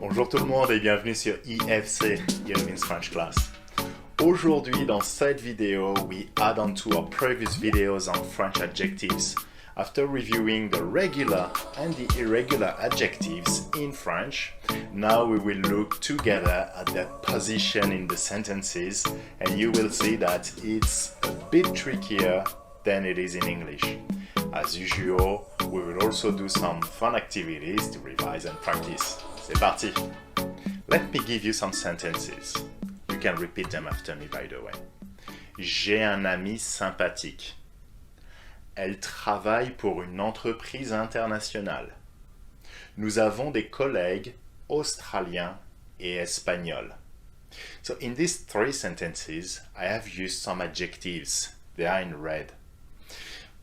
Bonjour tout le monde et bienvenue sur IFC, Irwin's French Class. Aujourd'hui, dans cette vidéo, we add on to our previous videos on French adjectives. After reviewing the regular and the irregular adjectives in French, now we will look together at their position in the sentences, and you will see that it's a bit trickier than it is in English. As usual, we will also do some fun activities to revise and practice. C'est parti! Let me give you some sentences. You can repeat them after me, by the way. J'ai un ami sympathique. Elle travaille pour une entreprise internationale. Nous avons des collègues australiens et espagnols. So in these three sentences, I have used some adjectives. They are in red.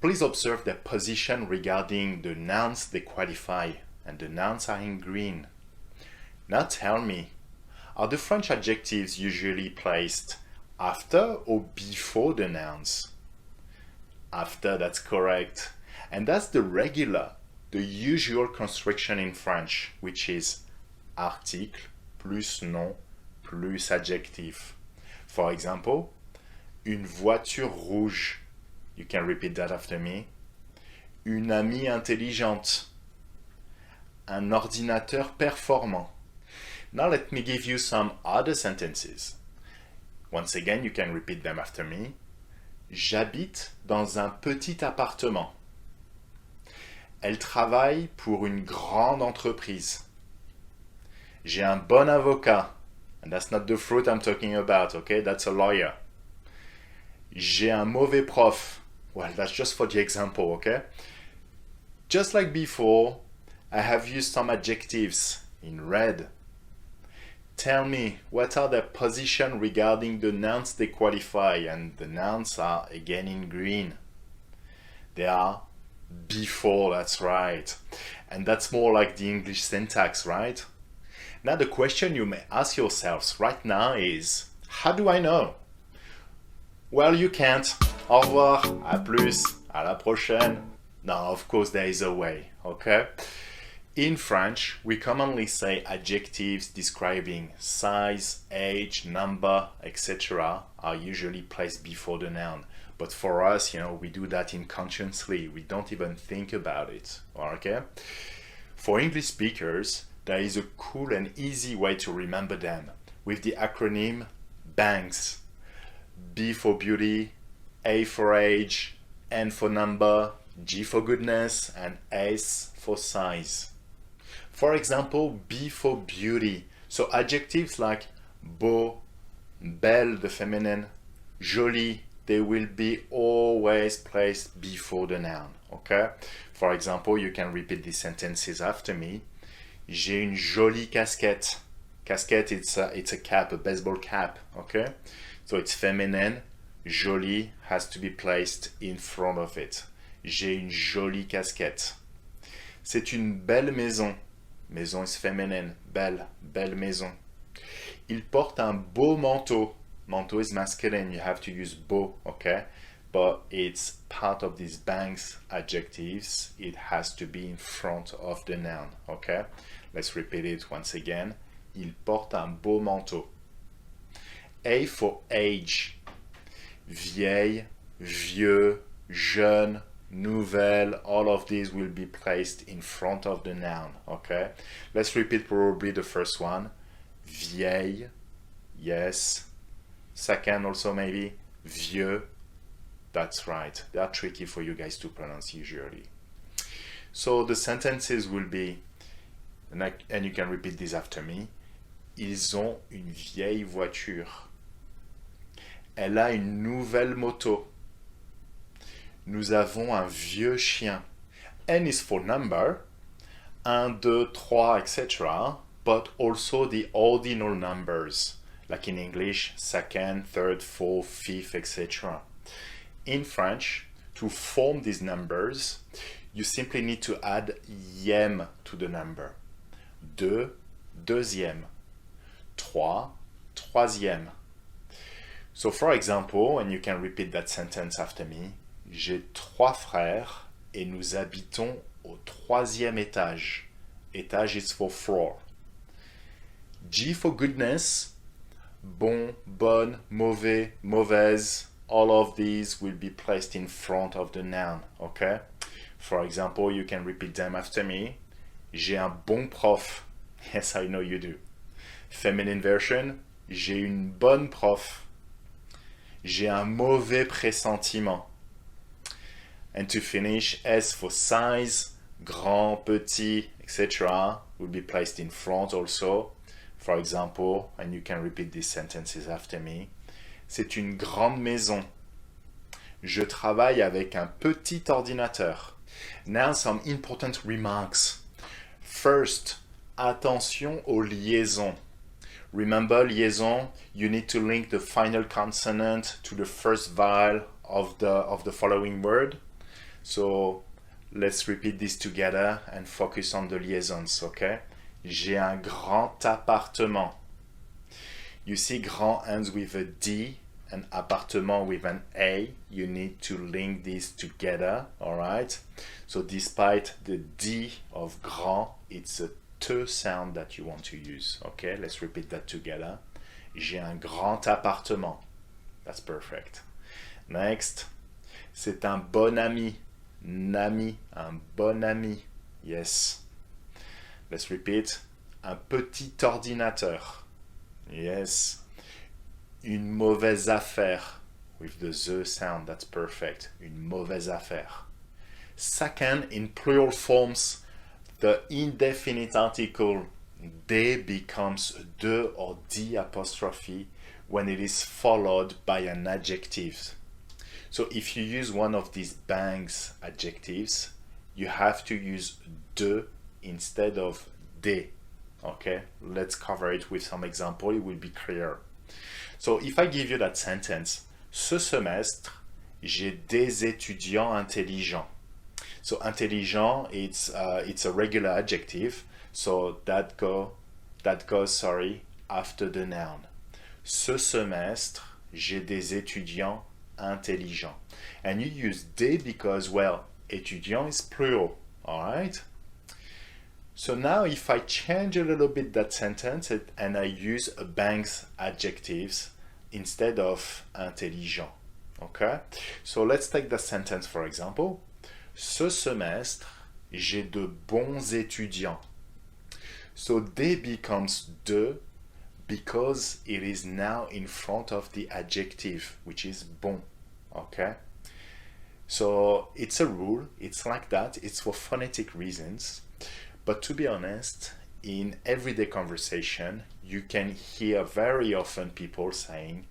Please observe their position regarding the nouns they qualify, and the nouns are in green. Now tell me, are the French adjectives usually placed after or before the nouns? After, that's correct. And that's the regular, the usual construction in French, which is article plus nom plus adjectif. For example, une voiture rouge. You can repeat that after me. Une amie intelligente. Un ordinateur performant. Now let me give you some other sentences. Once again, you can repeat them after me. J'habite dans un petit appartement. Elle travaille pour une grande entreprise. J'ai un bon avocat. And that's not the fruit I'm talking about, okay? That's a lawyer. J'ai un mauvais prof. Well, that's just for the example, okay? Just like before, I have used some adjectives in red. Tell me, what are their position regarding the nouns they qualify? And the nouns are again in green. They are before, that's right. And that's more like the English syntax, right? Now the question you may ask yourselves right now is, how do I know? Well, you can't. Au revoir, à plus, à la prochaine. No, of course there is a way, okay? In French, we commonly say adjectives describing size, age, number, etc. are usually placed before the noun. But for us, we do that unconsciously. We don't even think about it, okay? For English speakers, there is a cool and easy way to remember them with the acronym BANGS. B for beauty, A for age, N for number, G for goodness, and S for size. For example, B for beauty. So adjectives like beau, belle, the feminine, jolie, they will be always placed before the noun, okay? For example, you can repeat these sentences after me. J'ai une jolie casquette. Casquette, it's a cap, a baseball cap, okay? So it's feminine. Jolie has to be placed in front of it. J'ai une jolie casquette. C'est une belle maison. Maison is feminine. Belle, belle maison. Il porte un beau manteau. Manteau is masculine. You have to use beau, okay? But it's part of these BANGS adjectives. It has to be in front of the noun, okay? Let's repeat it once again. Il porte un beau manteau. A for age. Vieille, vieux, jeune, nouvelle, all of these will be placed in front of the noun, okay? Let's repeat probably the first one. Vieille, yes. Second also maybe, vieux. That's right. They are tricky for you guys to pronounce usually. So the sentences will be, and you can repeat this after me. Ils ont une vieille voiture. Elle a une nouvelle moto. Nous avons un vieux chien. N is for number. 1, 2, 3, etc. But also the ordinal numbers. Like in English, second, third, fourth, fifth, etc. In French, to form these numbers, you simply need to add ième to the number. 2, deuxième. 3, troisième. So for example, and you can repeat that sentence after me, j'ai 3 frères et nous habitons au 3e étage. Étage is for floor. G for goodness, bon, bonne, mauvais, mauvaise, all of these will be placed in front of the noun, okay? For example, you can repeat them after me. J'ai un bon prof. Yes, I know you do. Feminine version, j'ai une bonne prof. J'ai un mauvais pressentiment. And to finish, S for size, grand, petit, etc. will be placed in front also. For example, and you can repeat these sentences after me. C'est une grande maison. Je travaille avec un petit ordinateur. Now some important remarks. First, attention aux liaisons. Remember liaison, you need to link the final consonant to the first vowel of the following word. So let's repeat this together and focus on the liaisons, okay? J'ai un grand appartement. You see grand ends with a D and appartement with an A. You need to link these together, all right? So despite the D of grand, it's a T sound that you want to use, okay? Let's repeat that together. J'ai un grand appartement. That's perfect. Next, c'est un bon ami. Nami, un bon ami. Yes. Let's repeat. Un petit ordinateur. Yes. Une mauvaise affaire. With the Z sound, that's perfect. Une mauvaise affaire. Second, in plural forms, the indefinite article de becomes de or d apostrophe when it is followed by an adjective. So if you use one of these BANGS adjectives, you have to use de instead of de. Okay, let's cover it with some example, it will be clear. So if I give you that sentence, ce semestre, j'ai des étudiants intelligents. So intelligent, it's a regular adjective, so that goes after the noun. Ce semestre, j'ai des étudiants intelligents. And you use des because, well, étudiant is plural, all right? So now if I change a little bit that sentence and I use a BANGS adjectives instead of intelligent, okay? So let's take the sentence for example. Ce semestre, j'ai de bons étudiants. So des becomes de because it is now in front of the adjective, which is bon, okay? So it's a rule, it's like that, it's for phonetic reasons. But to be honest, in everyday conversation, you can hear very often people saying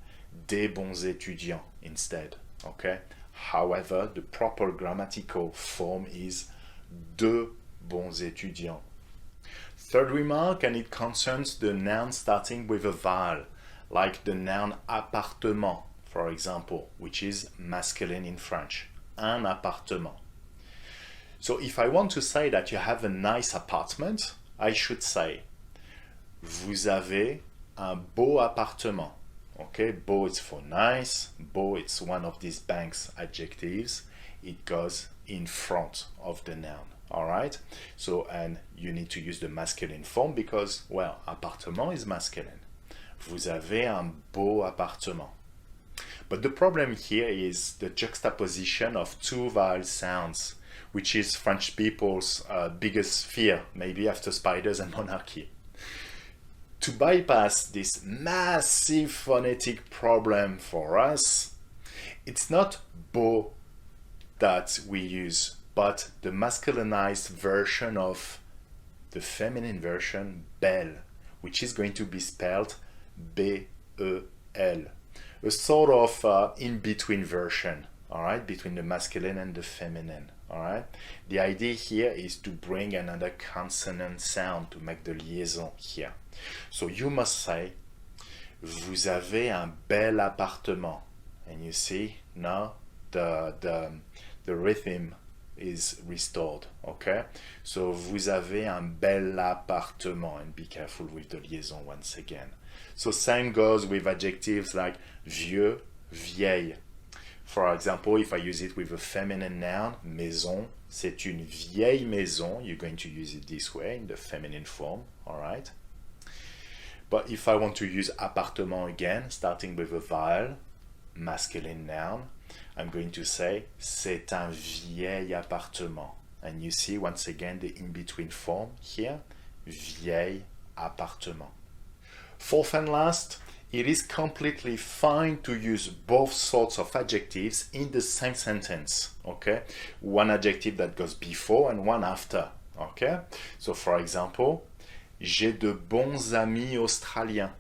des bons étudiants instead, okay? However, the proper grammatical form is de bons étudiants. Third remark, and it concerns the noun starting with a vowel, like the noun appartement, for example, which is masculine in French. Un appartement. So if I want to say that you have a nice apartment, I should say vous avez un beau appartement. Okay, beau is for nice, beau it's one of these BANGS adjectives. It goes in front of the noun, all right? So, and you need to use the masculine form because, well, appartement is masculine. Vous avez un beau appartement. But the problem here is the juxtaposition of two vowel sounds, which is French people's biggest fear, maybe after spiders and monarchy. To bypass this massive phonetic problem for us, it's not beau that we use, but the masculinized version of the feminine version, belle, which is going to be spelled B-E-L. A sort of in-between version, all right, between the masculine and the feminine, all right? The idea here is to bring another consonant sound to make the liaison here. So you must say, vous avez un bel appartement. And you see, now the rhythm is restored, okay? So vous avez un bel appartement, and be careful with the liaison once again. So same goes with adjectives like vieux, vieille. For example, if I use it with a feminine noun, maison, c'est une vieille maison. You're going to use it this way in the feminine form, all right? But if I want to use appartement again, starting with a vowel, masculine noun, I'm going to say c'est un vieil appartement. And you see once again the in-between form here, vieil appartement. Fourth and last, it is completely fine to use both sorts of adjectives in the same sentence, okay? One adjective that goes before and one after, okay? So for example, j'ai de bons amis australiens.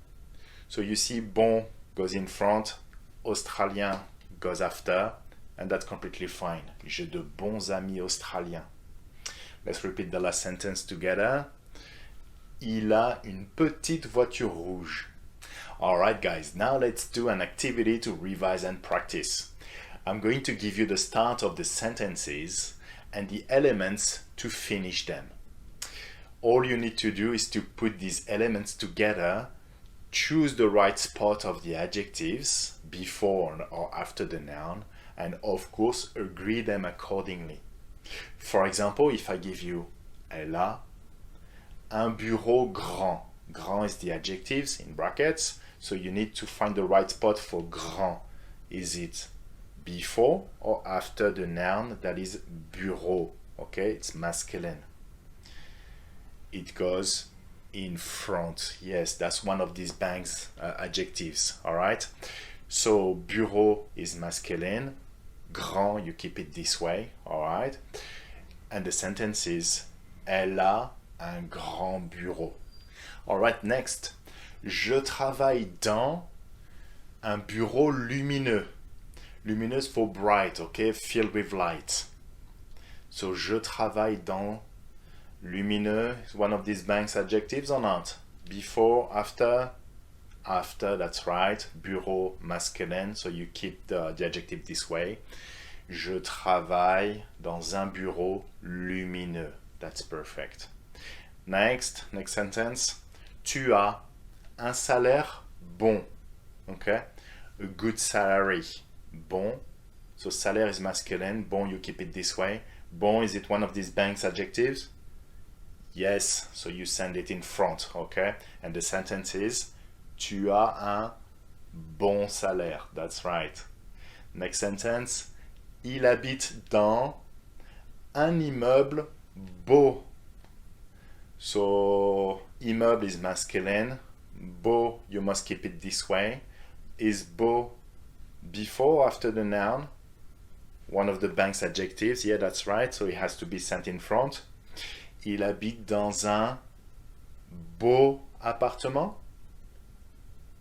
So you see bon goes in front, australien goes after, and that's completely fine. J'ai de bons amis australiens. Let's repeat the last sentence together. Il a une petite voiture rouge. Alright guys, now let's do an activity to revise and practice. I'm going to give you the start of the sentences and the elements to finish them. All you need to do is to put these elements together, choose the right spot of the adjectives before or after the noun, and of course agree them accordingly. For example, if I give you elle a un bureau grand. Grand is the adjectives in brackets, so you need to find the right spot for grand. Is it before or after the noun that is bureau? Okay, it's masculine. It goes in front. Yes, that's one of these BANGS adjectives, all right? So bureau is masculine. Grand, you keep it this way, all right? And the sentence is elle a un grand bureau. All right, next. Je travaille dans un bureau lumineux. Lumineux for bright, okay? Filled with light. So je travaille dans. Lumineux is one of these BANGS adjectives or not? Before, after? After, that's right. Bureau, masculine, so you keep the adjective this way. Je travaille dans un bureau lumineux. That's perfect. Next sentence. Tu as un salaire bon. Okay? A good salary. Bon. So salaire is masculine. Bon, you keep it this way. Bon, is it one of these BANGS adjectives? Yes, so you send it in front, okay? And the sentence is tu as un bon salaire. That's right. Next sentence. Il habite dans un immeuble beau. So immeuble is masculine. Beau, you must keep it this way. Is beau before or after the noun? One of the BANGS adjectives. Yeah, that's right. So it has to be sent in front. Il habite dans un beau appartement.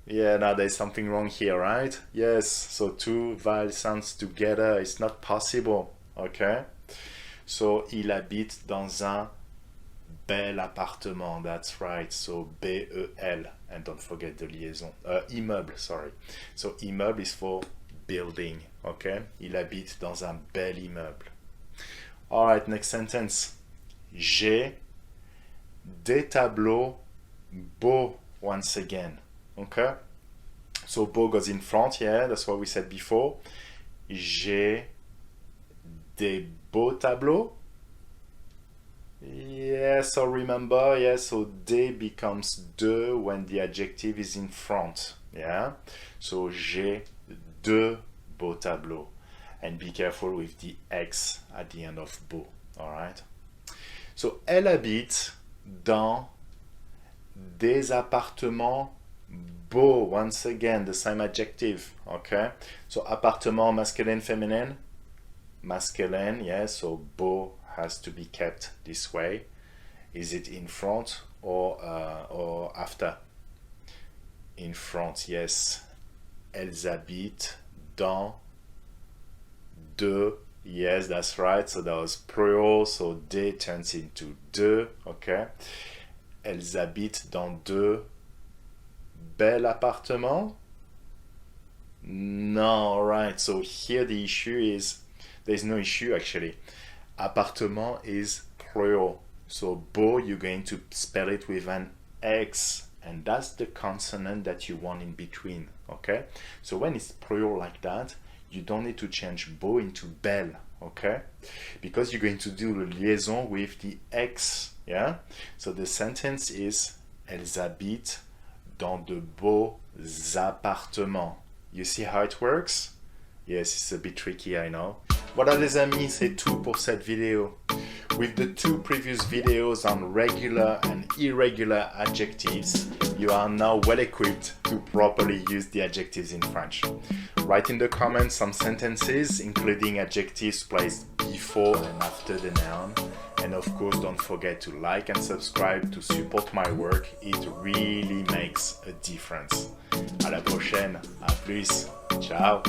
Yeah, now there's something wrong here, right? Yes, so two vowel sounds together, it's not possible, okay? So, il habite dans un bel appartement, that's right, so B-E-L, and don't forget the liaison, immeuble, sorry. So, immeuble is for building, okay? Il habite dans un bel immeuble. Alright, next sentence. J'ai des tableaux beaux once again. Okay? So beau goes in front, yeah, that's what we said before. J'ai des beaux tableaux. Yeah, so remember, yeah, so des becomes de when the adjective is in front. Yeah? So j'ai de beaux tableaux. And be careful with the X at the end of beau. Alright? So, elle habite dans des appartements beaux. Once again, the same adjective, okay? So, appartement, masculine, feminine? Masculine, yeah, so beau has to be kept this way. Is it in front or after? In front, yes. Elles habitent dans de. Yes, that's right. So that was plural. So des turns into de. Okay. Elles habitent dans de bel appartements. No, right. So here the issue is there's no issue actually. Appartement is plural. So beau, you're going to spell it with an X, and that's the consonant that you want in between. Okay. So when it's plural like that, you don't need to change beau into belle, okay? Because you're going to do the liaison with the X, yeah? So the sentence is elles habitent dans de beaux appartements. You see how it works? Yes, it's a bit tricky, I know. Voilà les amis, c'est tout pour cette vidéo. With the two previous videos on regular and irregular adjectives, you are now well equipped to properly use the adjectives in French. Write in the comments some sentences, including adjectives placed before and after the noun. And of course, don't forget to like and subscribe to support my work. It really makes a difference. À la prochaine, à plus, ciao!